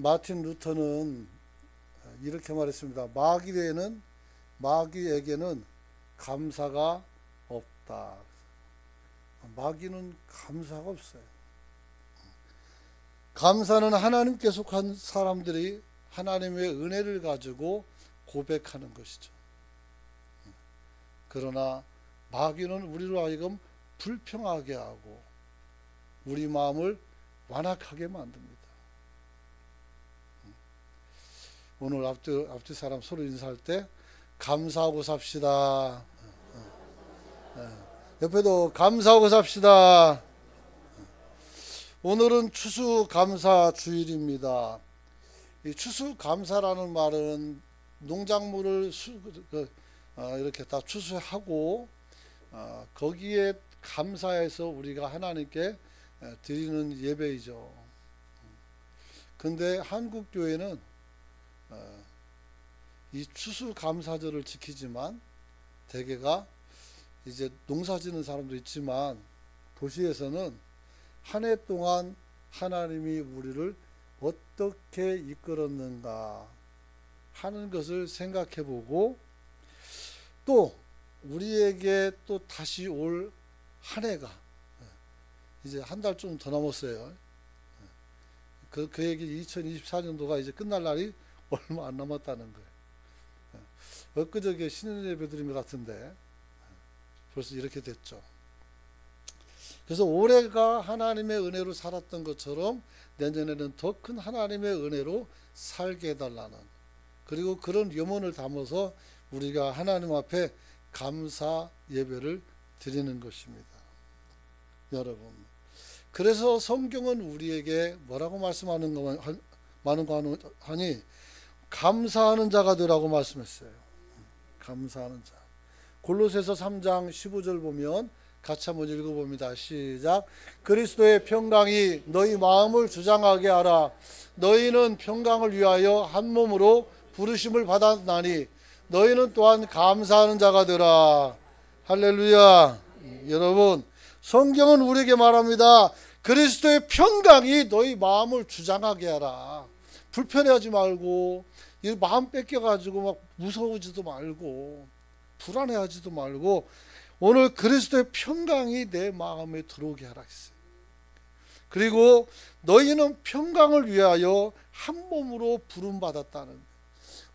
마틴 루터는 이렇게 말했습니다. 마귀에게는 감사가 없다. 마귀는 감사가 없어요. 감사는 하나님께 속한 사람들이 하나님의 은혜를 가지고 고백하는 것이죠. 그러나 마귀는 우리로 하여금 불평하게 하고 우리 마음을 완악하게 만듭니다. 오늘 앞뒤 사람 서로 인사할 때 감사하고 삽시다. 옆에도 감사하고 삽시다. 오늘은 추수감사 주일입니다. 이 추수감사라는 말은 농작물을 이렇게 다 추수하고 거기에 감사해서 우리가 하나님께 드리는 예배이죠. 근데 한국 교회는 이 추수감사절을 지키지만 대개가 이제 농사 짓는 사람도 있지만 도시에서는 한 해 동안 하나님이 우리를 어떻게 이끌었는가 하는 것을 생각해 보고 또 우리에게 또 다시 올 한 해가 이제 한 달 좀 더 남았어요. 그 얘기 2024년도가 이제 끝날 날이 얼마 안 남았다는 거예요. 엊그저께 신년 예배 드린 것 같은데 벌써 이렇게 됐죠. 그래서 올해가 하나님의 은혜로 살았던 것처럼 내년에는 더 큰 하나님의 은혜로 살게 해달라는, 그리고 그런 염원을 담아서 우리가 하나님 앞에 감사 예배를 드리는 것입니다. 여러분, 그래서 성경은 우리에게 뭐라고 말씀하는 거 하니 감사하는 자가 되라고 말씀했어요. 감사하는 자. 골로새서 3장 15절 보면 같이 한번 읽어봅니다. 시작. 그리스도의 평강이 너희 마음을 주장하게 하라. 너희는 평강을 위하여 한 몸으로 부르심을 받았나니 너희는 또한 감사하는 자가 되라. 할렐루야. 여러분, 성경은 우리에게 말합니다. 그리스도의 평강이 너희 마음을 주장하게 하라. 불편해하지 말고 이 마음 뺏겨가지고 막 무서워지도 말고 불안해하지도 말고 오늘 그리스도의 평강이 내 마음에 들어오게 하라 했어요. 그리고 너희는 평강을 위하여 한 몸으로 부름받았다는,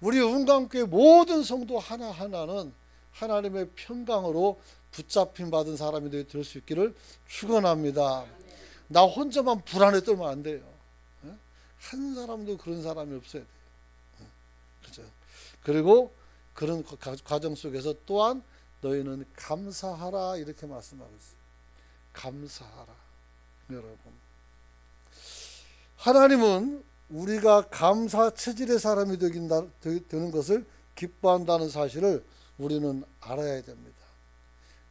우리 은강교회 모든 성도 하나하나는 하나님의 평강으로 붙잡힘 받은 사람이 될 수 있기를 축원합니다. 나 혼자만 불안에 떨면 안 돼요. 한 사람도 그런 사람이 없어야 돼요. 그렇죠? 그리고 그런 과정 속에서 또한 너희는 감사하라 이렇게 말씀하고 있어요. 감사하라. 여러분, 하나님은 우리가 감사 체질의 사람이 되는 것을 기뻐한다는 사실을 우리는 알아야 됩니다.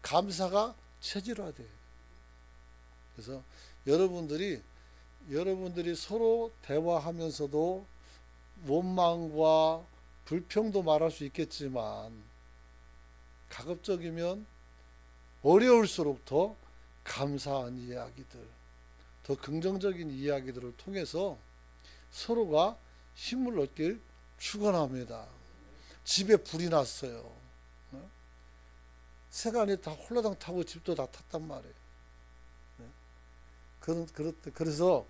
감사가 체질화돼요. 그래서 여러분들이 서로 대화하면서도 원망과 불평도 말할 수 있겠지만 가급적이면 어려울수록 더 감사한 이야기들, 더 긍정적인 이야기들을 통해서 서로가 힘을 얻길 축원합니다. 집에 불이 났어요. 세간이 다 홀라당 타고 집도 다 탔단 말이에요. 그래서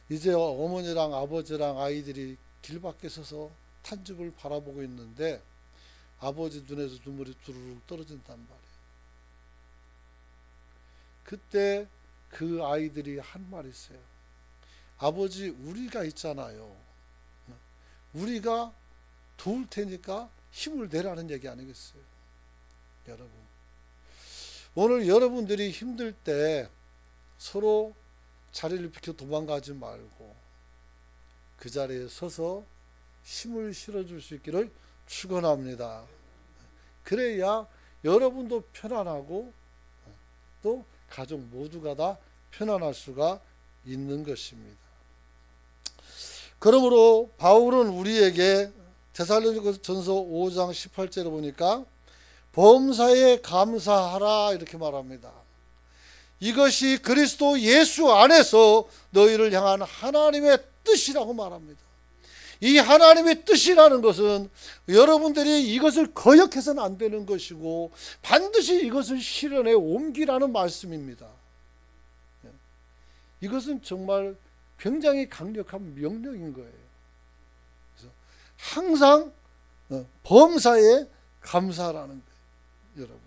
이제 어머니랑 아버지랑 아이들이 길 밖에 서서 탄 집을 바라보고 있는데 아버지 눈에서 눈물이 두루룩 떨어진단 말이에요. 그때 그 아이들이 한 말이 있어요. 아버지, 우리가 있잖아요. 우리가 도울 테니까 힘을 내라는 얘기 아니겠어요? 여러분, 오늘 여러분들이 힘들 때 서로 자리를 비켜 도망가지 말고 그 자리에 서서 힘을 실어줄 수 있기를 축원합니다. 그래야 여러분도 편안하고 또 가족 모두가 다 편안할 수가 있는 것입니다. 그러므로 바울은 우리에게 데살로니가전서 5장 18절에 보니까 범사에 감사하라 이렇게 말합니다. 이것이 그리스도 예수 안에서 너희를 향한 하나님의 뜻이라고 말합니다. 이 하나님의 뜻이라는 것은 여러분들이 이것을 거역해서는 안 되는 것이고 반드시 이것을 실현에 옮기라는 말씀입니다. 이것은 정말 굉장히 강력한 명령인 거예요. 그래서 항상 범사에 감사라는 거예요. 여러분,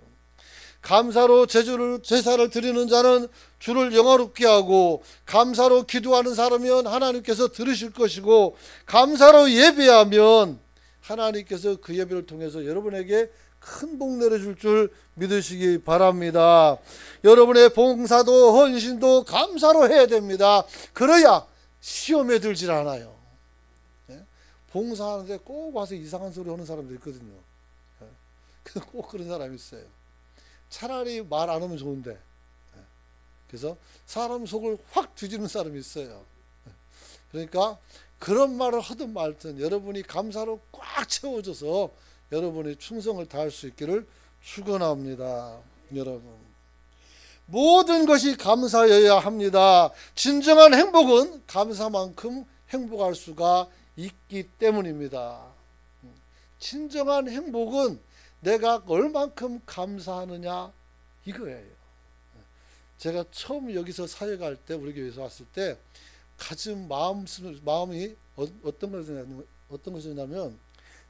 감사로 제사를 드리는 자는 주를 영화롭게 하고, 감사로 기도하는 사람이면 하나님께서 들으실 것이고, 감사로 예배하면 하나님께서 그 예배를 통해서 여러분에게 큰 복 내려줄 줄 믿으시기 바랍니다. 여러분의 봉사도 헌신도 감사로 해야 됩니다. 그래야 시험에 들질 않아요. 봉사하는데 꼭 와서 이상한 소리 하는 사람들 있거든요. 꼭 그런 사람이 있어요. 차라리 말 안 하면 좋은데. 그래서 사람 속을 확 뒤지는 사람이 있어요. 그러니까 그런 말을 하든 말든 여러분이 감사로 꽉 채워져서 여러분이 충성을 다할 수 있기를 축원합니다. 여러분, 모든 것이 감사여야 합니다. 진정한 행복은 감사만큼 행복할 수가 있기 때문입니다. 진정한 행복은 내가 얼만큼 감사하느냐 이거예요. 제가 처음 여기서 사역할 할 때, 우리 교회에서 왔을 때 가진 마음이 어떤 것이냐면,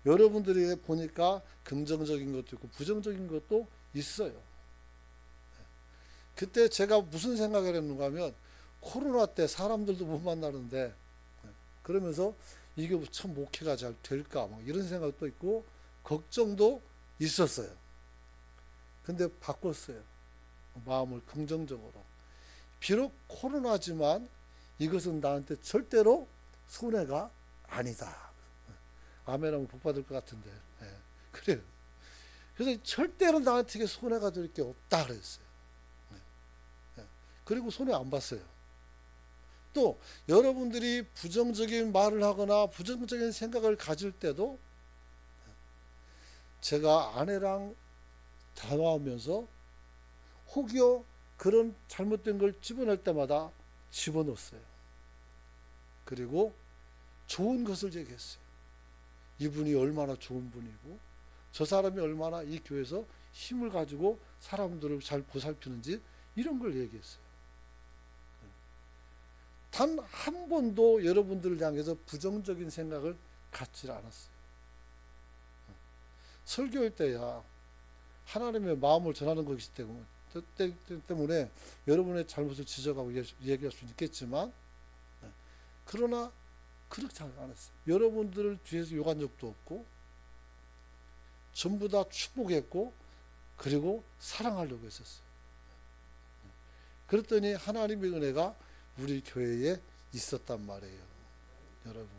여러분들이 보니까 긍정적인 것도 있고 부정적인 것도 있어요. 그때 제가 무슨 생각을 했는가 하면, 코로나 때 사람들도 못 만나는데 그러면서 이게 참 목회가 잘 될까 뭐 이런 생각도 있고 걱정도 있었어요. 근데 바꿨어요. 마음을 긍정적으로. 비록 코로나지만 이것은 나한테 절대로 손해가 아니다. 아멘하면 복 받을 것 같은데. 네. 그래요. 그래서 절대로 나한테 손해가 될 게 없다 그랬어요. 네. 네. 그리고 손해 안 봤어요. 또 여러분들이 부정적인 말을 하거나 부정적인 생각을 가질 때도 제가 아내랑 대화하면서 혹여 그런 잘못된 걸 집어낼 때마다 집어넣었어요. 그리고 좋은 것을 얘기했어요. 이분이 얼마나 좋은 분이고 저 사람이 얼마나 이 교회에서 힘을 가지고 사람들을 잘 보살피는지 이런 걸 얘기했어요. 단 한 번도 여러분들을 향해서 부정적인 생각을 갖지 않았어요. 설교할 때야 하나님의 마음을 전하는 것이기 때문에 여러분의 잘못을 지적하고 얘기할 수 있겠지만, 그러나 그렇게 잘 안 했어요. 여러분들을 뒤에서 욕한 적도 없고 전부 다 축복했고 그리고 사랑하려고 했었어요. 그랬더니 하나님의 은혜가 우리 교회에 있었단 말이에요. 여러분,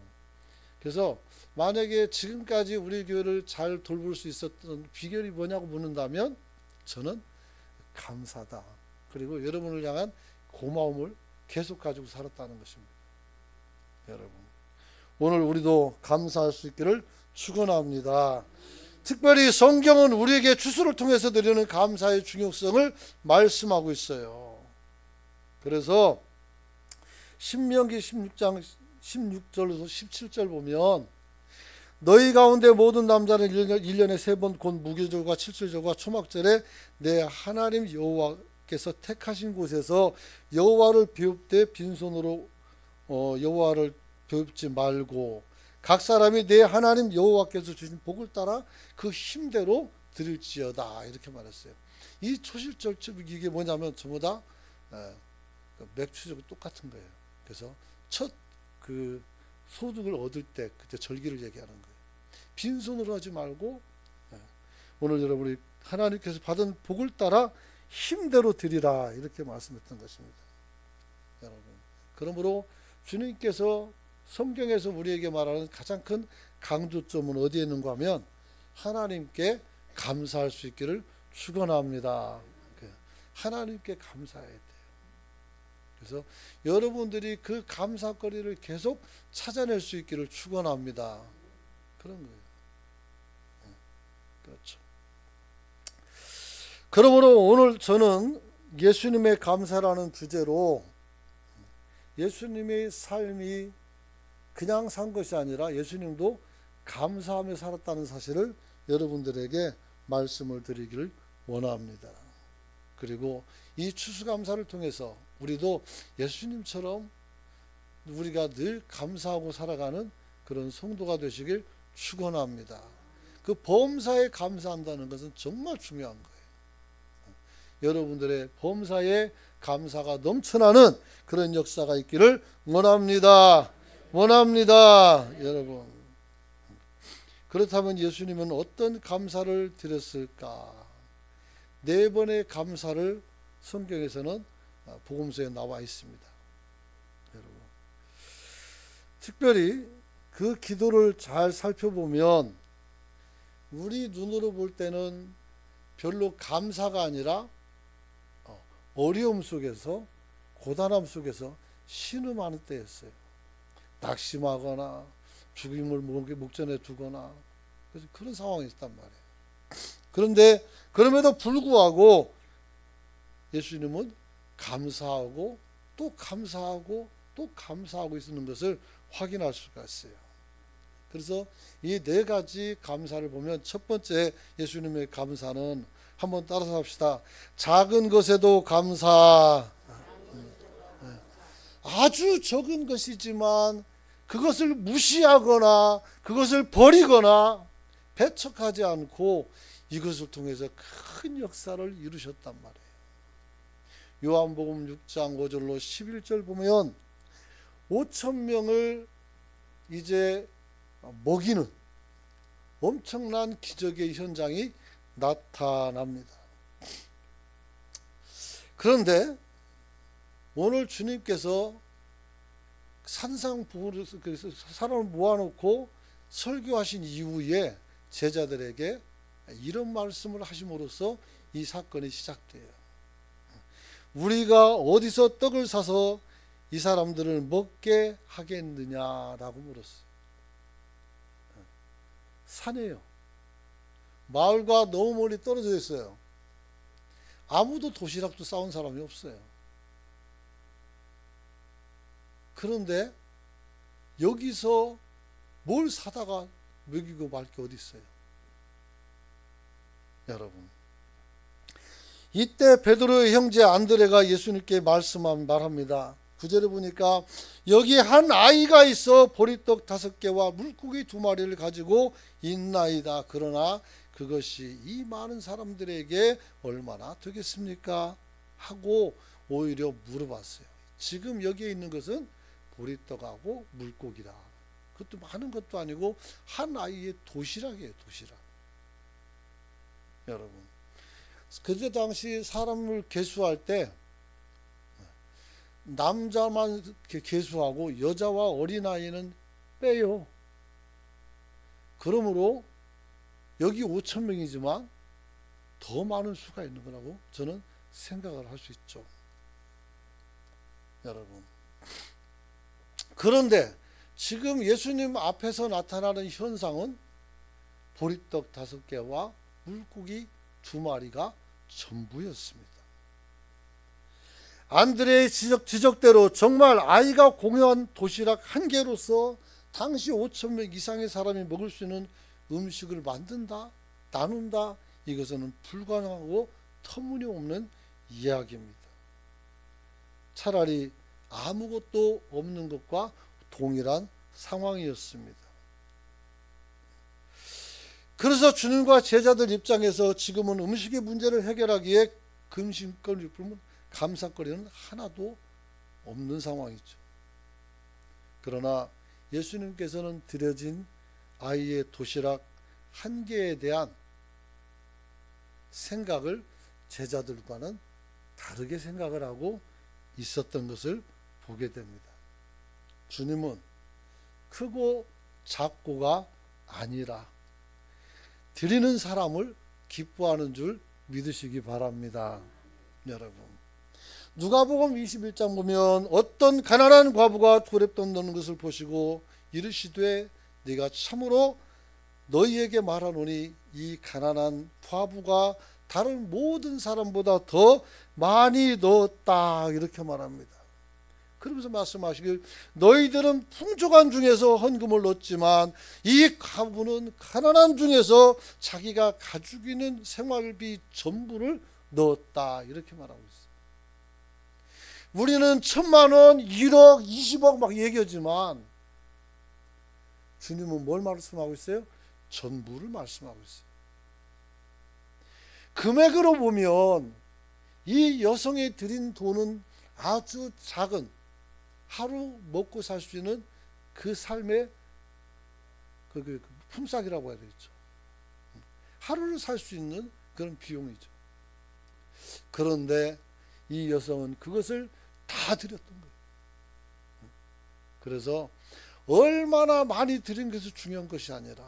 그래서 만약에 지금까지 우리 교회를 잘 돌볼 수 있었던 비결이 뭐냐고 묻는다면 저는 감사다. 그리고 여러분을 향한 고마움을 계속 가지고 살았다는 것입니다. 여러분, 오늘 우리도 감사할 수 있기를 축원합니다. 특별히 성경은 우리에게 추수를 통해서 드리는 감사의 중요성을 말씀하고 있어요. 그래서 신명기 16장 16절에서 17절 보면, 너희 가운데 모든 남자는 1년에 3번 곧 무교절과 칠칠절과 초막절에 내 하나님 여호와께서 택하신 곳에서 여호와를 비웁되 빈손으로 여호와를 비웁지 말고 각 사람이 내 하나님 여호와께서 주신 복을 따라 그 힘대로 드릴지어다, 이렇게 말했어요. 이 초실절집 이게 뭐냐면 전부 다 맥추제고 똑같은 거예요. 그래서 첫 그 소득을 얻을 때 그때 절기를 얘기하는 거예요. 빈손으로 하지 말고 오늘 여러분이 하나님께서 받은 복을 따라 힘대로 드리라, 이렇게 말씀했던 것입니다. 여러분, 그러므로 주님께서 성경에서 우리에게 말하는 가장 큰 강조점은 어디에 있는가 하면 하나님께 감사할 수 있기를 축원합니다. 하나님께 감사해야 돼요. 그래서 여러분들이 그 감사거리를 계속 찾아낼 수 있기를 축원합니다. 그런 거예요. 그렇죠. 그러므로 오늘 저는 예수님의 감사라는 주제로 예수님의 삶이 그냥 산 것이 아니라 예수님도 감사하며 살았다는 사실을 여러분들에게 말씀을 드리기를 원합니다. 그리고 이 추수감사를 통해서 우리도 예수님처럼 우리가 늘 감사하고 살아가는 그런 성도가 되시길 축원합니다. 그 범사에 감사한다는 것은 정말 중요한 거예요. 여러분들의 범사에 감사가 넘쳐나는 그런 역사가 있기를 원합니다. 원합니다. 여러분, 그렇다면 예수님은 어떤 감사를 드렸을까? 4번의 감사를 성경에서는 복음서에 나와 있습니다. 여러분, 특별히 그 기도를 잘 살펴보면 우리 눈으로 볼 때는 별로 감사가 아니라 어려움 속에서, 고단함 속에서 신음하는 때였어요. 낙심하거나 죽임을 목전에 두거나 그런 상황이 있단 말이에요. 그런데 그럼에도 불구하고 예수님은 감사하고 또 감사하고 또 감사하고 있는 것을 확인할 수가 있어요. 그래서 이 4가지 감사를 보면 첫 번째 예수님의 감사는 한번 따라서 합시다. 작은 것에도 감사. 아주 적은 것이지만 그것을 무시하거나 그것을 버리거나 배척하지 않고 이것을 통해서 큰 역사를 이루셨단 말이에요. 요한복음 6장 5절로 11절 보면 5,000명을 이제 먹이는 엄청난 기적의 현장이 나타납니다. 그런데 오늘 주님께서 산상부를 사람을 모아놓고 설교하신 이후에 제자들에게 이런 말씀을 하심으로써 이 사건이 시작돼요. 우리가 어디서 떡을 사서 이 사람들을 먹게 하겠느냐라고 물었어요. 산이에요. 마을과 너무 멀리 떨어져 있어요. 아무도 도시락도 싸운 사람이 없어요. 그런데 여기서 뭘 사다가 먹이고 말 게 어디 있어요? 여러분, 이때 베드로의 형제 안드레가 예수님께 말합니다. 9절에 보니까 여기 한 아이가 있어 보리떡 5개와 물고기 2마리를 가지고 있나이다. 그러나 그것이 이 많은 사람들에게 얼마나 되겠습니까? 하고 오히려 물어봤어요. 지금 여기에 있는 것은 보리떡하고 물고기라. 그것도 많은 것도 아니고 한 아이의 도시락이에요. 도시락. 여러분, 그때 당시 사람을 계수할 때 남자만 계수하고 여자와 어린아이는 빼요. 그러므로 여기 5,000명이지만 더 많은 수가 있는 거라고 저는 생각을 할 수 있죠. 여러분, 그런데 지금 예수님 앞에서 나타나는 현상은 보리떡 5개와 물고기 2마리가 전부였습니다. 안드레의 지적대로 정말 아이가 공유한 도시락 1개로서 당시 5,000명 이상의 사람이 먹을 수 있는 음식을 만든다, 나눈다, 이것은 불가능하고 터무니없는 이야기입니다. 차라리 아무것도 없는 것과 동일한 상황이었습니다. 그래서 주님과 제자들 입장에서 지금은 음식의 문제를 해결하기에 금신거리, 감사거리는 하나도 없는 상황이죠. 그러나 예수님께서는 드려진 아이의 도시락 1개에 대한 생각을 제자들과는 다르게 생각을 하고 있었던 것을 보게 됩니다. 주님은 크고 작고가 아니라 드리는 사람을 기뻐하는 줄 믿으시기 바랍니다. 여러분, 누가복음 21장 보면 어떤 가난한 과부가 도랩돈 넣는 것을 보시고 이르시되 네가 참으로 너희에게 말하노니 이 가난한 과부가 다른 모든 사람보다 더 많이 넣었다, 이렇게 말합니다. 그 그러면서 말씀하시길 너희들은 풍족한 중에서 헌금을 넣었지만 이 가부는 가난한 중에서 자기가 가지고 있는 생활비 전부를 넣었다. 이렇게 말하고 있어요. 우리는 1,000,000원, 1억, 20억 막 얘기하지만 주님은 뭘 말씀하고 있어요? 전부를 말씀하고 있어요. 금액으로 보면 이 여성이 드린 돈은 아주 작은, 하루 먹고 살 수 있는 그 삶의 그 품삯이라고 해야 되겠죠. 하루를 살 수 있는 그런 비용이죠. 그런데 이 여성은 그것을 다 드렸던 거예요. 그래서 얼마나 많이 드린 것이 중요한 것이 아니라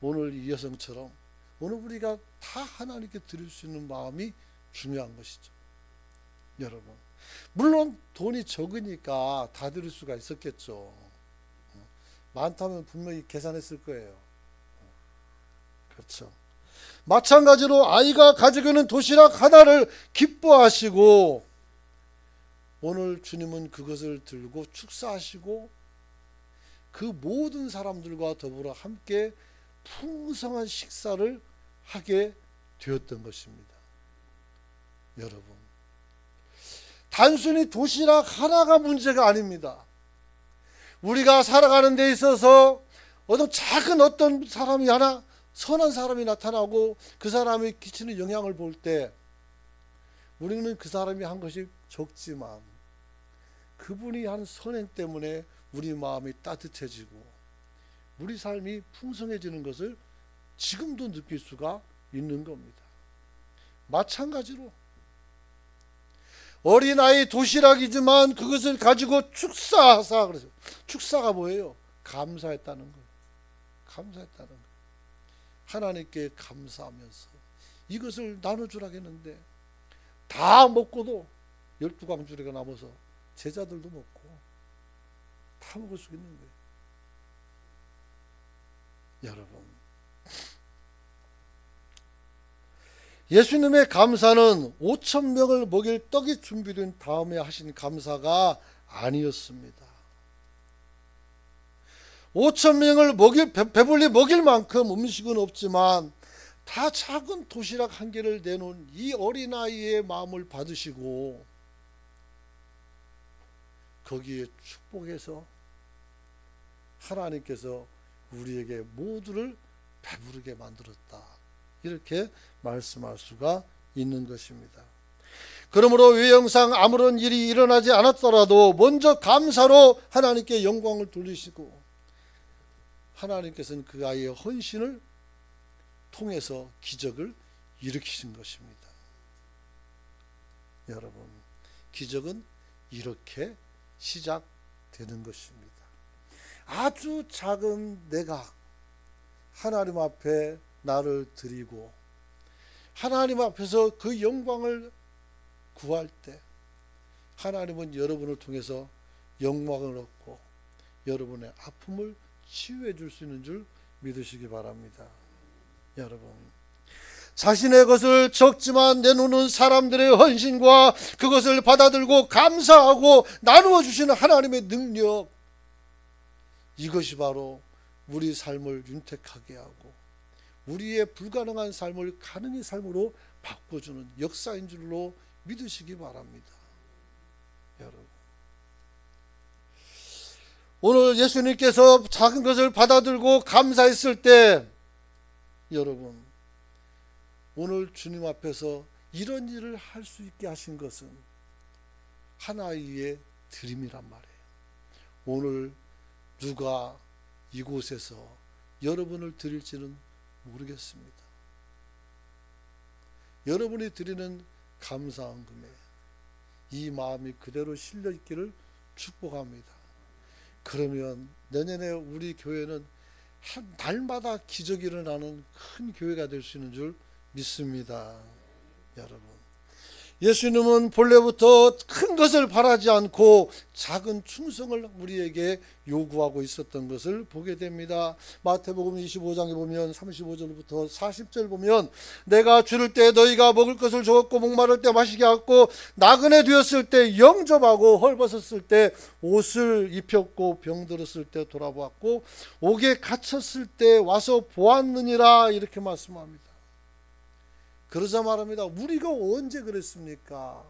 오늘 이 여성처럼 오늘 우리가 다 하나님께 드릴 수 있는 마음이 중요한 것이죠. 여러분, 물론 돈이 적으니까 다 드릴 수가 있었겠죠. 많다면 분명히 계산했을 거예요. 그렇죠. 마찬가지로 아이가 가지고 있는 도시락 하나를 기뻐하시고 오늘 주님은 그것을 들고 축사하시고 그 모든 사람들과 더불어 함께 풍성한 식사를 하게 되었던 것입니다. 여러분, 단순히 도시락 하나가 문제가 아닙니다. 우리가 살아가는 데 있어서 어떤 사람이 하나 선한 사람이 나타나고 그 사람이 끼치는 영향을 볼 때 우리는 그 사람이 한 것이 적지만 그분이 한 선행 때문에 우리 마음이 따뜻해지고 우리 삶이 풍성해지는 것을 지금도 느낄 수가 있는 겁니다. 마찬가지로 어린아이 도시락이지만 그것을 가지고 축사하사 그래서 축사가 뭐예요? 감사했다는 거예요. 감사했다는 거예요. 하나님께 감사하면서 이것을 나눠주라겠는데 다 먹고도 12광주리가 남아서 제자들도 먹고 다 먹을 수 있는 거예요. 여러분, 예수님의 감사는 5,000명을 먹일 떡이 준비된 다음에 하신 감사가 아니었습니다. 5,000명을 배불리 먹일 만큼 음식은 없지만 다 작은 도시락 한 개를 내놓은 이 어린아이의 마음을 받으시고 거기에 축복해서 하나님께서 우리에게 모두를 배부르게 만들었다. 이렇게 말씀할 수가 있는 것입니다. 그러므로 외형상 아무런 일이 일어나지 않았더라도 먼저 감사로 하나님께 영광을 돌리시고 하나님께서는 그 아이의 헌신을 통해서 기적을 일으키신 것입니다. 여러분, 기적은 이렇게 시작되는 것입니다. 아주 작은 내가 하나님 앞에 나를 드리고 하나님 앞에서 그 영광을 구할 때 하나님은 여러분을 통해서 영광을 얻고 여러분의 아픔을 치유해 줄 수 있는 줄 믿으시기 바랍니다. 여러분, 자신의 것을 적지만 내놓는 사람들의 헌신과 그것을 받아들고 감사하고 나누어 주시는 하나님의 능력, 이것이 바로 우리 삶을 윤택하게 하고 우리의 불가능한 삶을 가능의 삶으로 바꿔주는 역사인 줄로 믿으시기 바랍니다. 여러분, 오늘 예수님께서 작은 것을 받아들고 감사했을 때 여러분, 오늘 주님 앞에서 이런 일을 할 수 있게 하신 것은 하나의 드림이란 말이에요. 오늘 누가 이곳에서 여러분을 드릴지는 모르겠습니다. 여러분이 드리는 감사한 금에 이 마음이 그대로 실려 있기를 축복합니다. 그러면 내년에 우리 교회는 날마다 기적이 일어나는 큰 교회가 될 수 있는 줄 믿습니다. 여러분, 예수님은 본래부터 큰 것을 바라지 않고 작은 충성을 우리에게 요구하고 있었던 것을 보게 됩니다. 마태복음 25장에 보면 35절부터 40절 보면 내가 줄을 때 너희가 먹을 것을 주었고 목마를 때 마시게 하고 나그네 되었을 때 영접하고 헐벗었을 때 옷을 입혔고 병들었을 때 돌아보았고 옥에 갇혔을 때 와서 보았느니라 이렇게 말씀합니다. 그러자 말합니다. 우리가 언제 그랬습니까?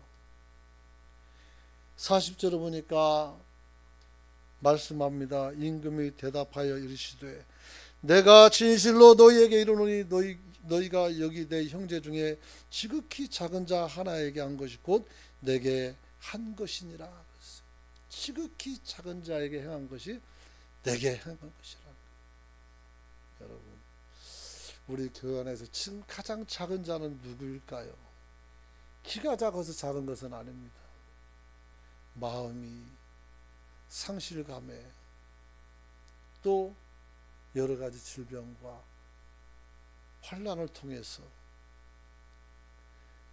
40절을 보니까 말씀합니다. 임금이 대답하여 이르시되 내가 진실로 너희에게 이르노니 너희가 여기 내 형제 중에 지극히 작은 자 하나에게 한 것이 곧 내게 한 것이니라. 지극히 작은 자에게 행한 것이 내게 행한 것이라. 여러분, 우리 교회 안에서 지금 가장 작은 자는 누구일까요? 키가 작아서 작은 것은 아닙니다. 마음이 상실감에 또 여러 가지 질병과 환난을 통해서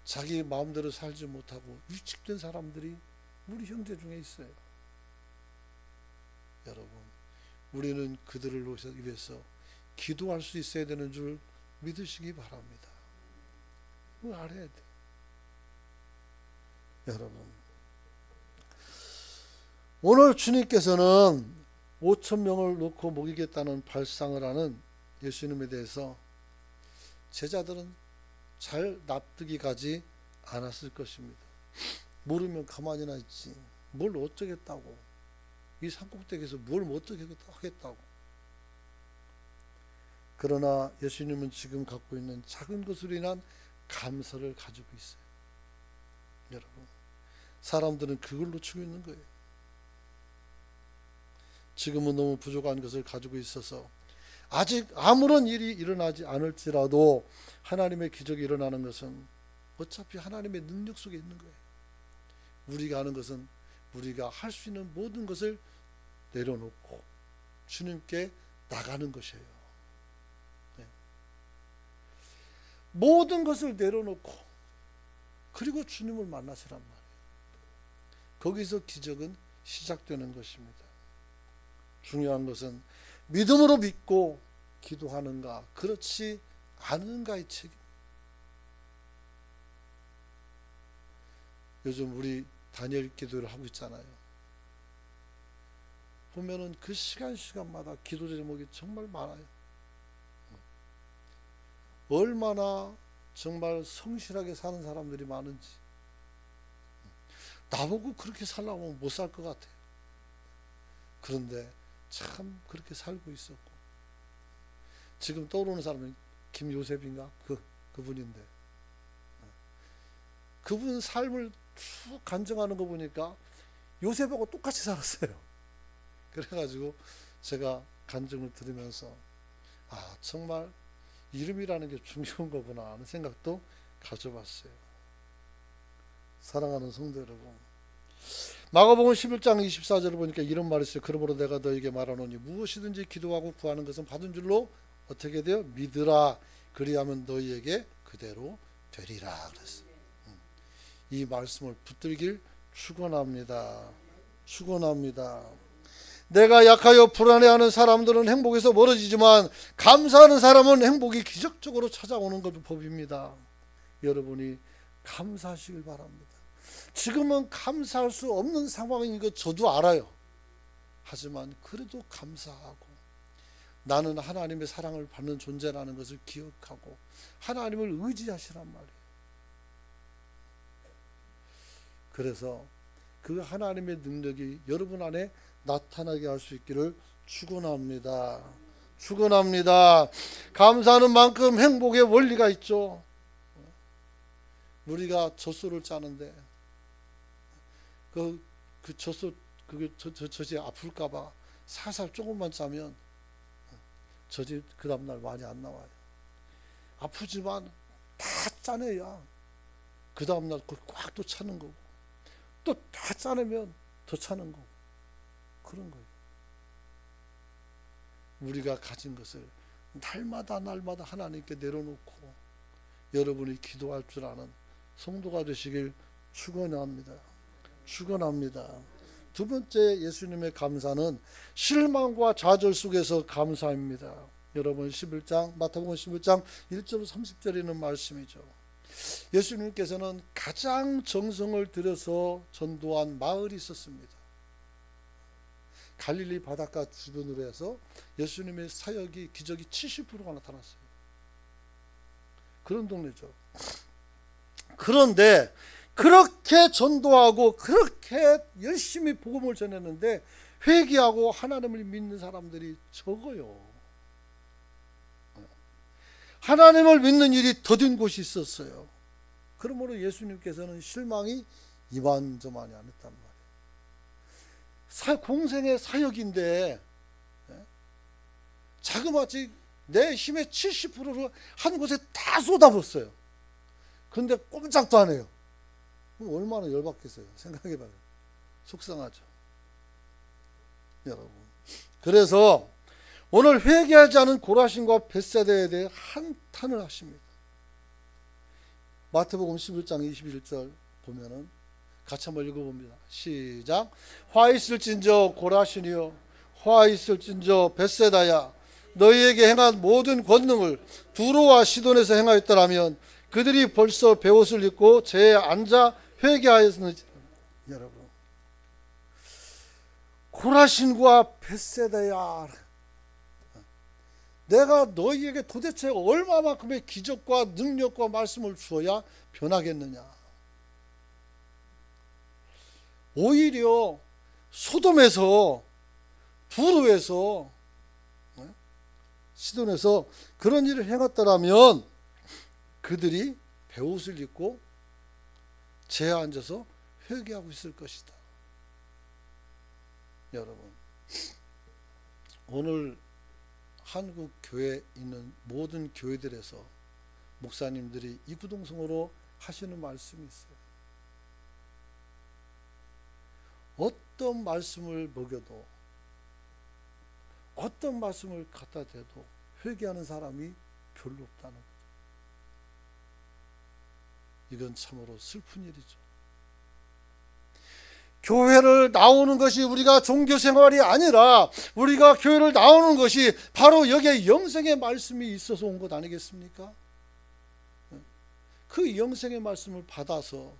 자기 마음대로 살지 못하고 위축된 사람들이 우리 형제 중에 있어요. 여러분, 우리는 그들을 위해서 기도할 수 있어야 되는 줄 믿으시기 바랍니다. 그걸 알아야 돼. 여러분, 오늘 주님께서는 5,000명을 놓고 먹이겠다는 발상을 하는 예수님에 대해서 제자들은 잘 납득이 가지 않았을 것입니다. 모르면 가만히나 있지. 뭘 어쩌겠다고. 이 산꼭대기에서 뭘 어쩌겠다고. 그러나 예수님은 지금 갖고 있는 작은 것으로 인한 감사를 가지고 있어요. 여러분, 사람들은 그걸 놓치고 있는 거예요. 지금은 너무 부족한 것을 가지고 있어서 아직 아무런 일이 일어나지 않을지라도 하나님의 기적이 일어나는 것은 어차피 하나님의 능력 속에 있는 거예요. 우리가 하는 것은 우리가 할 수 있는 모든 것을 내려놓고 주님께 나가는 것이에요. 네. 모든 것을 내려놓고 그리고 주님을 만나시란 말이에요. 거기서 기적은 시작되는 것입니다. 중요한 것은 믿음으로 믿고 기도하는가 그렇지 않은가의 책임. 요즘 우리 다니엘 기도를 하고 있잖아요. 보면은 그 시간마다 기도 제목이 정말 많아요. 얼마나 정말 성실하게 사는 사람들이 많은지. 나보고 그렇게 살라고 하면 못 살 것 같아요. 그런데 참 그렇게 살고 있었고, 지금 떠오르는 사람은 김요셉인가? 그분인데, 그분 삶을 쭉 간증하는 거 보니까 요셉하고 똑같이 살았어요. 그래가지고 제가 간증을 들으면서 정말 이름이라는 게 중요한 거구나 하는 생각도 가져봤어요. 사랑하는 성도 여러분, 마가복음 11장 24절을 보니까 이런 말이 있어요. 그러므로 내가 너에게 말하노니 무엇이든지 기도하고 구하는 것은 받은 줄로 어떻게 돼요? 믿으라. 그리하면 너희에게 그대로 되리라 그랬어요. 이 말씀을 붙들길 축원합니다. 축원합니다. 내가 약하여 불안해하는 사람들은 행복에서 멀어지지만 감사하는 사람은 행복이 기적적으로 찾아오는 것도 법입니다. 여러분이 감사하시길 바랍니다. 지금은 감사할 수 없는 상황인 거 저도 알아요. 하지만 그래도 감사하고 나는 하나님의 사랑을 받는 존재라는 것을 기억하고 하나님을 의지하시란 말이에요. 그래서 그 하나님의 능력이 여러분 안에 나타나게 할 수 있기를 축원합니다. 축원합니다. 감사하는 만큼 행복의 원리가 있죠. 우리가 젖소를 짜는데 그 젖소 젖이 아플까봐 살살 조금만 짜면 젖이 그 다음날 많이 안 나와요. 아프지만 다 짜내야 그 다음날 꽉 또 차는 거고 또 다 짜내면 더 차는 거고 그런 거예요. 우리가 가진 것을 날마다 하나님께 내려놓고 여러분이 기도할 줄 아는 성도가 되시길 축원합니다. 축원합니다. 두 번째 예수님의 감사는 실망과 좌절 속에서 감사입니다. 여러분 11장 마태복음 11장 1절 30절에 있는 말씀이죠. 예수님께서는 가장 정성을 들여서 전도한 마을이 있었습니다. 갈릴리 바닷가 주변으로 해서 예수님의 사역이 기적이 70%가 나타났어요. 그런 동네죠. 그런데 그렇게 전도하고 그렇게 열심히 복음을 전했는데 회개하고 하나님을 믿는 사람들이 적어요. 하나님을 믿는 일이 더딘 곳이 있었어요. 그러므로 예수님께서는 실망이 이만저만이 아니었단 말이에요. 공생의 사역인데 자그마치 내 힘의 70%를 한 곳에 다 쏟아붓어요. 그런데 꼼짝도 안 해요. 얼마나 열받겠어요. 생각해봐요. 속상하죠. 여러분. 그래서 오늘 회개하지 않은 고라신과 벳세다에 대해 한탄을 하십니다. 마태복음 11장 21절 보면은 같이 한번 읽어봅니다. 시작. 화 있을진저 고라신이여, 화 있을진저 벳세다야, 너희에게 행한 모든 권능을 두로와 시돈에서 행하였더라면 그들이 벌써 베옷을 입고 제에 앉아 회개하였는지. 여러분, 고라신과 벳세다야, 내가 너희에게 도대체 얼마만큼의 기적과 능력과 말씀을 주어야 변하겠느냐. 오히려 소돔에서, 두로에서, 시돈에서 그런 일을 행했더라면 그들이 베옷을 입고 제에 앉아서 회개하고 있을 것이다. 여러분, 오늘 한국 교회에 있는 모든 교회들에서 목사님들이 이구동성으로 하시는 말씀이 있어요. 어떤 말씀을 먹여도, 어떤 말씀을 갖다 대도 회개하는 사람이 별로 없다는 거죠. 이건 참으로 슬픈 일이죠. 교회를 나오는 것이 우리가 종교생활이 아니라 우리가 교회를 나오는 것이 바로 여기에 영생의 말씀이 있어서 온 것 아니겠습니까? 그 영생의 말씀을 받아서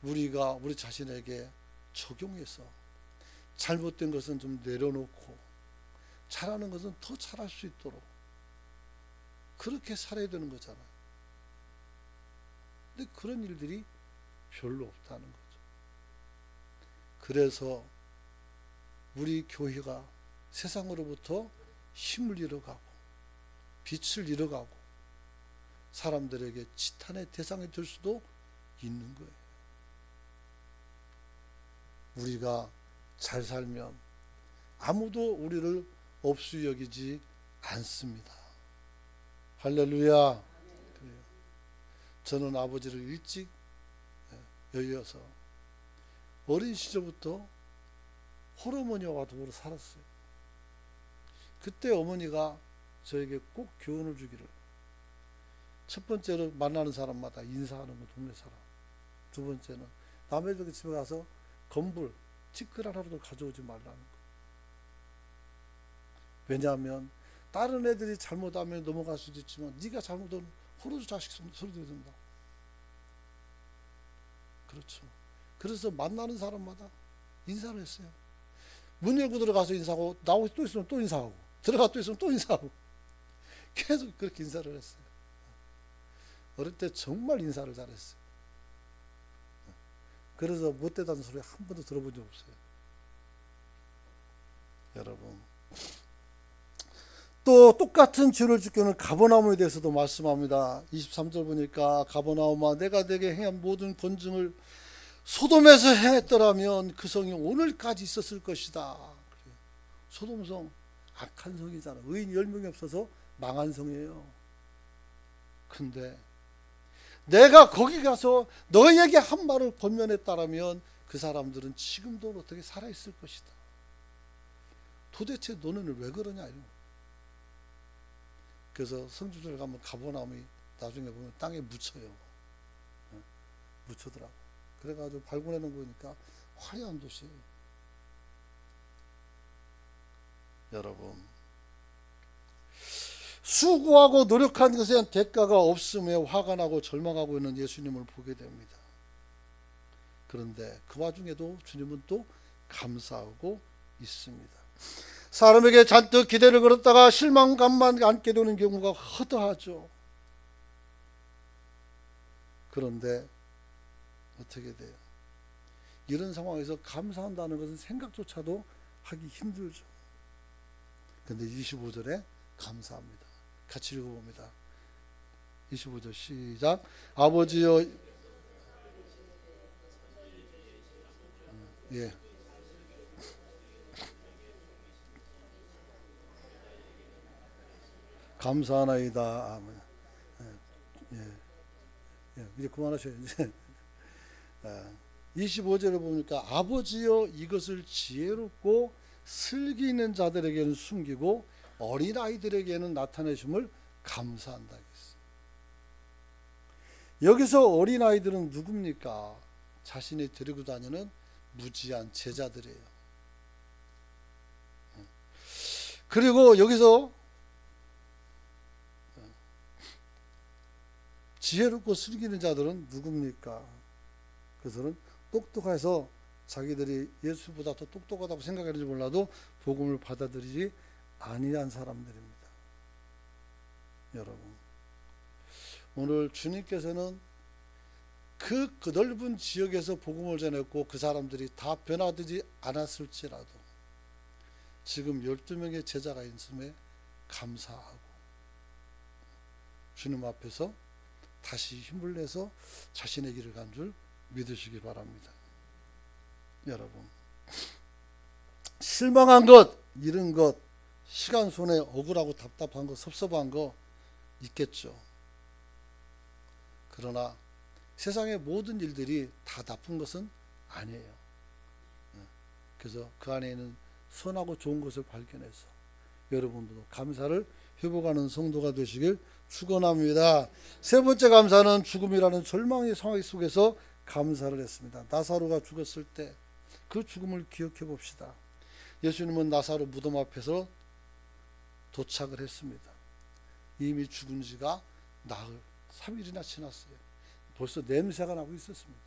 우리가 우리 자신에게 적용해서 잘못된 것은 좀 내려놓고 잘하는 것은 더 잘할 수 있도록 그렇게 살아야 되는 거잖아요. 근데 그런 일들이 별로 없다는 거죠. 그래서 우리 교회가 세상으로부터 힘을 잃어가고 빛을 잃어가고 사람들에게 지탄의 대상이 될 수도 있는 거예요. 우리가 잘 살면 아무도 우리를 없이 여기지 않습니다. 할렐루야. 그래요. 저는 아버지를 일찍 여의어서 어린 시절부터 홀어머니와 도로 살았어요. 그때 어머니가 저에게 꼭 교훈을 주기를, 첫 번째로 만나는 사람마다 인사하는 거, 동네 사람. 두 번째는 남의 집에 가서 건불, 티끌 하나라도 가져오지 말라는 거. 왜냐하면 다른 애들이 잘못하면 넘어갈 수도 있지만 네가 잘못하면 호로주 자식 소리 들은다. 그렇죠. 그래서 만나는 사람마다 인사를 했어요. 문 열고 들어가서 인사하고 나오고 또 있으면 또 인사하고 들어가 또 있으면 또 인사하고 계속 그렇게 인사를 했어요. 어릴 때 정말 인사를 잘했어요. 그래서 못되다는 소리 한 번도 들어본 적 없어요. 여러분, 또 똑같은 죄를 지키는 가버나움에 대해서도 말씀합니다. 23절 보니까 가버나움아, 내가 내게 행한 모든 권능을 소돔에서 행했더라면 그 성이 오늘까지 있었을 것이다. 소돔성 악한 성이잖아. 의인 10명이 없어서 망한 성이에요. 근데 내가 거기 가서 너에게 한 말을 권면했다라면 그 사람들은 지금도 어떻게 살아있을 것이다. 도대체 너는 왜 그러냐 이런 거. 그래서 성주들 가면 가버나움이 나중에 보면 땅에 묻혀요. 묻혀더라고. 그래가지고 발굴해놓은 거니까 화려한 도시예요. 여러분, 수고하고 노력한 것에 대한 대가가 없음에 화가 나고 절망하고 있는 예수님을 보게 됩니다. 그런데 그 와중에도 주님은 또 감사하고 있습니다. 사람에게 잔뜩 기대를 걸었다가 실망감만 안게 되는 경우가 허다하죠. 그런데 어떻게 돼요? 이런 상황에서 감사한다는 것은 생각조차도 하기 힘들죠. 그런데 25절에 감사합니다. 같이 읽어봅니다. 25절 시작. 아버지여, 예. 감사하나이다. 아멘. 예. 예. 이제 그만하셔요. 이제. 25절에 보니까 아버지여 이것을 지혜롭고 슬기 있는 자들에게는 숨기고 어린아이들에게는 나타내심을 감사한다 했어요. 여기서 어린아이들은 누굽니까? 자신이 데리고 다니는 무지한 제자들이에요. 그리고 여기서 지혜롭고 슬기 있는 자들은 누굽니까? 그들은 똑똑해서 자기들이 예수보다 더 똑똑하다고 생각하는지 몰라도 복음을 받아들이지 아니한 사람들입니다. 여러분, 오늘 주님께서는 그 넓은 지역에서 복음을 전했고 그 사람들이 다 변화되지 않았을지라도 지금 12명의 제자가 있음에 감사하고 주님 앞에서 다시 힘을 내서 자신의 길을 간 줄 믿으시기 바랍니다. 여러분, 실망한 것, 잃은 것, 시간 손해 억울하고 답답한 거, 섭섭한 거 있겠죠. 그러나 세상의 모든 일들이 다 나쁜 것은 아니에요. 그래서 그 안에 있는 선하고 좋은 것을 발견해서 여러분도 감사를 회복하는 성도가 되시길 축원합니다. 세 번째 감사는 죽음이라는 절망의 상황 속에서 감사를 했습니다. 나사로가 죽었을 때 그 죽음을 기억해 봅시다. 예수님은 나사로 무덤 앞에서 도착을 했습니다. 이미 죽은 지가 나흘 3일이나 지났어요. 벌써 냄새가 나고 있었습니다.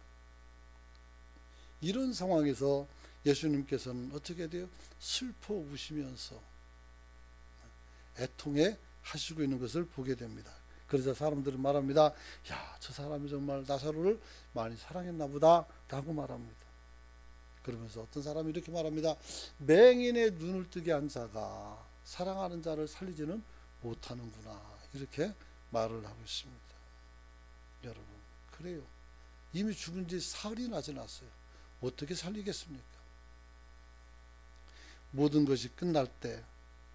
이런 상황에서 예수님께서는 어떻게 돼요? 슬퍼 우시면서 애통해 하시고 있는 것을 보게 됩니다. 그래서 사람들은 말합니다. 야, 저 사람이 정말 나사로를 많이 사랑했나 보다 라고 말합니다. 그러면서 어떤 사람이 이렇게 말합니다. 맹인의 눈을 뜨게 한 자가 사랑하는 자를 살리지는 못하는구나, 이렇게 말을 하고 있습니다. 여러분, 그래요. 이미 죽은 지 사흘이나 지났어요. 어떻게 살리겠습니까? 모든 것이 끝날 때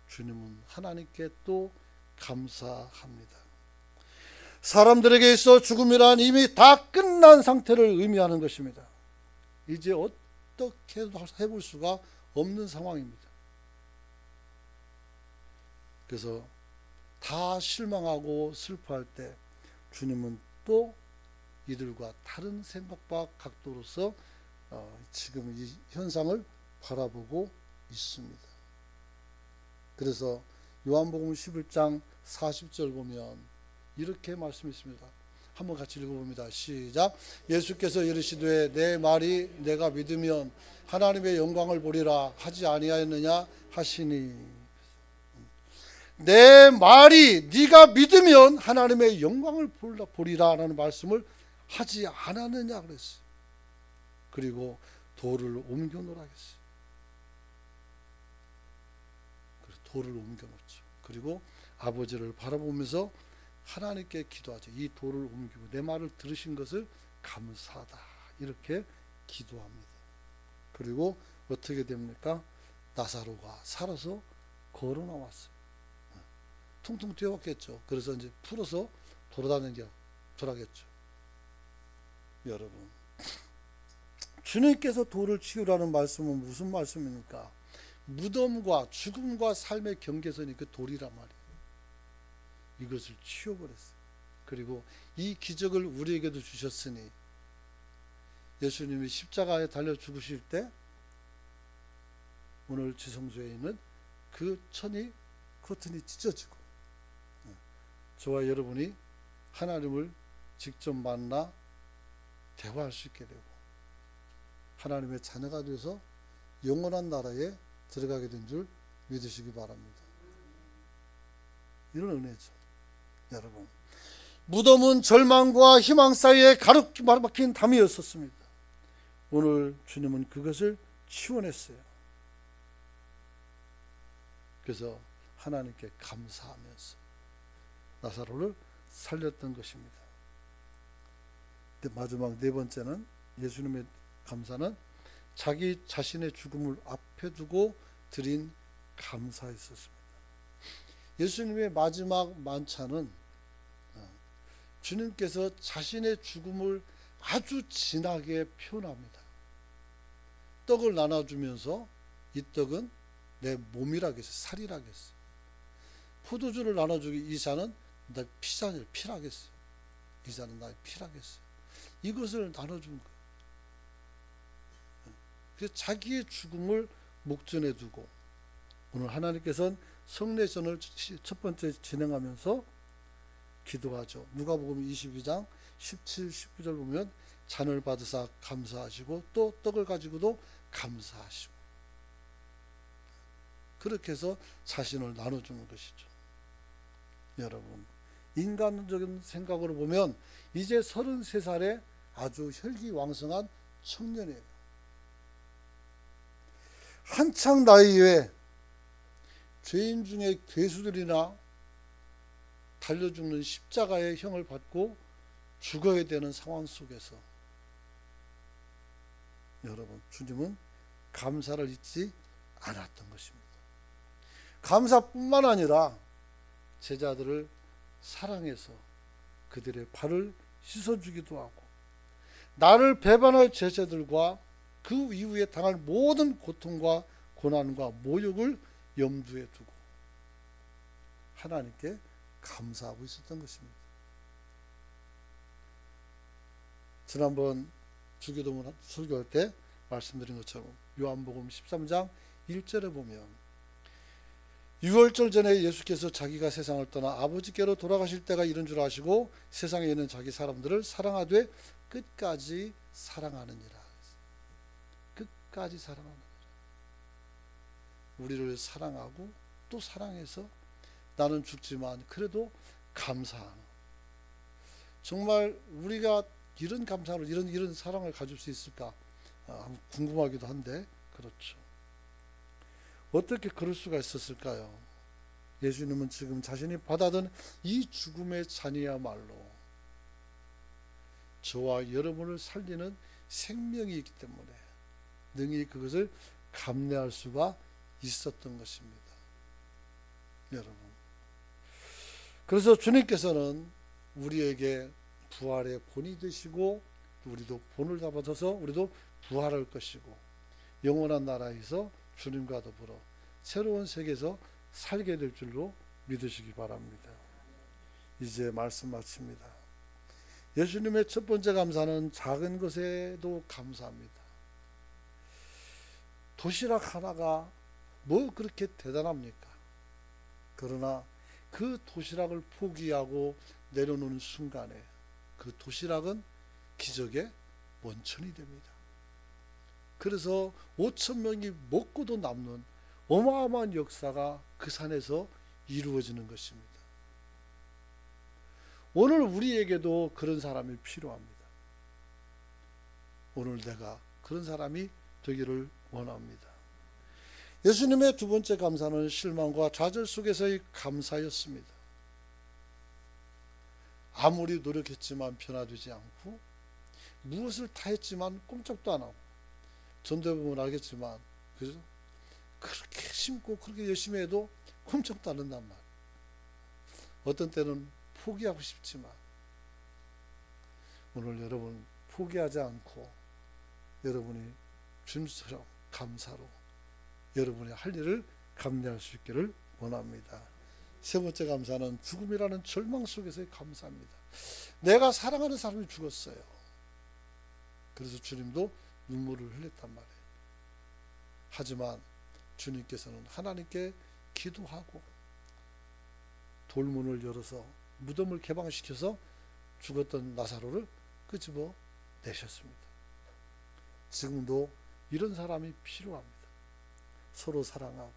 주님은 하나님께 또 감사합니다. 사람들에게 있어 죽음이란 이미 다 끝난 상태를 의미하는 것입니다. 이제 어떻게 해볼 수가 없는 상황입니다. 그래서 다 실망하고 슬퍼할 때 주님은 또 이들과 다른 생각과 각도로서 지금 이 현상을 바라보고 있습니다. 그래서 요한복음 11장 40절 보면 이렇게 말씀했습니다. 한번 같이 읽어봅니다. 시작. 예수께서 이르시되 내 말이 내가 믿으면 하나님의 영광을 보리라 하지 아니하였느냐 하시니, 내 말이 네가 믿으면 하나님의 영광을 보리라 라는 말씀을 하지 않았느냐 그랬어요. 그리고 돌을 옮겨 놓으라 했어요. 돌을 옮겨 놓죠. 그리고 아버지를 바라보면서 하나님께 기도하죠. 이 돌을 옮기고 내 말을 들으신 것을 감사하다, 이렇게 기도합니다. 그리고 어떻게 됩니까? 나사로가 살아서 걸어 나왔어요. 퉁퉁 뛰어왔겠죠. 그래서 이제 풀어서 돌아다니겠죠. 여러분, 주님께서 돌을 치우라는 말씀은 무슨 말씀입니까? 무덤과 죽음과 삶의 경계선이 그 돌이란 말이에요. 이것을 치워버렸어요. 그리고 이 기적을 우리에게도 주셨으니 예수님이 십자가에 달려 죽으실 때 오늘 지성소에 있는 그 천이 커튼이 찢어지고 저와 여러분이 하나님을 직접 만나 대화할 수 있게 되고 하나님의 자녀가 되어서 영원한 나라에 들어가게 된 줄 믿으시기 바랍니다. 이런 은혜죠. 여러분, 무덤은 절망과 희망 사이에 가로막힌 담이었었습니다. 오늘 주님은 그것을 치워냈어요. 그래서 하나님께 감사하면서 나사로를 살렸던 것입니다. 마지막 네 번째는 예수님의 감사는 자기 자신의 죽음을 앞에 두고 드린 감사였었습니다. 예수님의 마지막 만찬은 주님께서 자신의 죽음을 아주 진하게 표현합니다. 떡을 나눠주면서 이 떡은 내 몸이라겠어요. 살이라겠어요. 포도주를 나눠주기 이 잔은 내 피라겠어요. 이 잔은 나의 피라겠어요. 이것을 나눠준 거예요. 그래서 자기의 죽음을 목전에 두고 오늘 하나님께서는 성례전을 첫 번째 진행하면서 기도하죠. 누가복음 22장 17, 19절 보면 잔을 받으사 감사하시고 또 떡을 가지고도 감사하시고 그렇게 해서 자신을 나눠주는 것이죠. 여러분, 인간적인 생각으로 보면 이제 33살에 아주 혈기왕성한 청년이에요. 한창 나이에 죄인 중에 괴수들이나 달려 죽는 십자가의 형을 받고 죽어야 되는 상황 속에서 여러분, 주님은 감사를 잊지 않았던 것입니다. 감사뿐만 아니라 제자들을 사랑해서 그들의 발을 씻어주기도 하고 나를 배반할 제자들과 그 이후에 당할 모든 고통과 고난과 모욕을 염두에 두고 하나님께 감사하고 있었던 것입니다. 지난번 주기도문 설교할 때 말씀드린 것처럼 요한복음 13장 1절에 보면 6월절 전에 예수께서 자기가 세상을 떠나 아버지께로 돌아가실 때가 이른 줄 아시고 세상에 있는 자기 사람들을 사랑하되 끝까지 사랑하느니라. 끝까지 사랑하느니라. 우리를 사랑하고 또 사랑해서 나는 죽지만 그래도 감사하는, 정말 우리가 이런 감사를 이런 사랑을 가질 수 있을까 궁금하기도 한데 그렇죠. 어떻게 그럴 수가 있었을까요? 예수님은 지금 자신이 받아든 이 죽음의 잔이야말로 저와 여러분을 살리는 생명이 있기 때문에 능히 그것을 감내할 수가 있었던 것입니다. 여러분, 그래서 주님께서는 우리에게 부활의 본이 되시고 우리도 본을 잡아서 우리도 부활할 것이고 영원한 나라에서 주님과 더불어 새로운 세계에서 살게 될 줄로 믿으시기 바랍니다. 이제 말씀 마칩니다. 예수님의 첫 번째 감사는 작은 것에도 감사합니다. 도시락 하나가 뭐 그렇게 대단합니까? 그러나 그 도시락을 포기하고 내려놓는 순간에 그 도시락은 기적의 원천이 됩니다. 그래서 5,000명이 먹고도 남는 어마어마한 역사가 그 산에서 이루어지는 것입니다. 오늘 우리에게도 그런 사람이 필요합니다. 오늘 내가 그런 사람이 되기를 원합니다. 예수님의 두 번째 감사는 실망과 좌절 속에서의 감사였습니다. 아무리 노력했지만 변화되지 않고 무엇을 다 했지만 꼼짝도 안 하고 전도해 보면 알겠지만 그래서 그렇게 심고 그렇게 열심히 해도 꼼짝도 안 한단 말이에요. 어떤 때는 포기하고 싶지만 오늘 여러분 포기하지 않고 여러분이 주님처럼 감사로 여러분의 할 일을 감내할 수 있기를 원합니다. 세 번째 감사는 죽음이라는 절망 속에서의 감사입니다. 내가 사랑하는 사람이 죽었어요. 그래서 주님도 눈물을 흘렸단 말이에요. 하지만 주님께서는 하나님께 기도하고 돌문을 열어서 무덤을 개방시켜서 죽었던 나사로를 끄집어 내셨습니다. 지금도 이런 사람이 필요합니다. 서로 사랑하고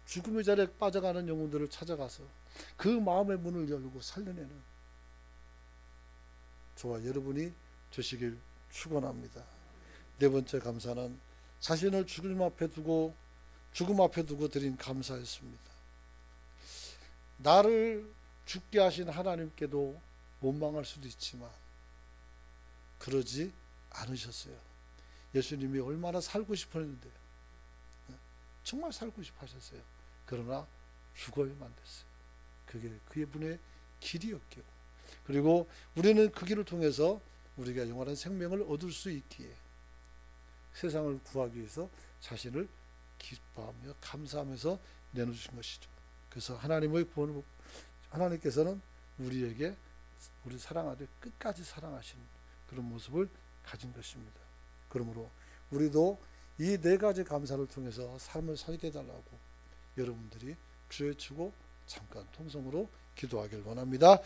죽음의 자리에 빠져가는 영혼들을 찾아가서 그 마음의 문을 열고 살려내는 저와 여러분이 되시길 축원합니다. 네 번째 감사는 자신을 죽음 앞에 두고 드린 감사였습니다. 나를 죽게 하신 하나님께도 원망할 수도 있지만 그러지 않으셨어요. 예수님이 얼마나 살고 싶어 했는데요. 정말 살고 싶어 하셨어요. 그러나 죽어야만 됐어요. 그게 그의 분의 길이었기에, 그리고 우리는 그 길을 통해서 우리가 영원한 생명을 얻을 수 있기에 세상을 구하기 위해서 자신을 기뻐하며 감사하면서 내놓으신 것이죠. 그래서 하나님께서는 우리에게 우리 사랑하되 끝까지 사랑하시는 그런 모습을 가진 것입니다. 그러므로 우리도 이 네 가지 감사를 통해서 삶을 살게 해달라고 여러분들이 주에 치고 잠깐 통성으로 기도하길 원합니다.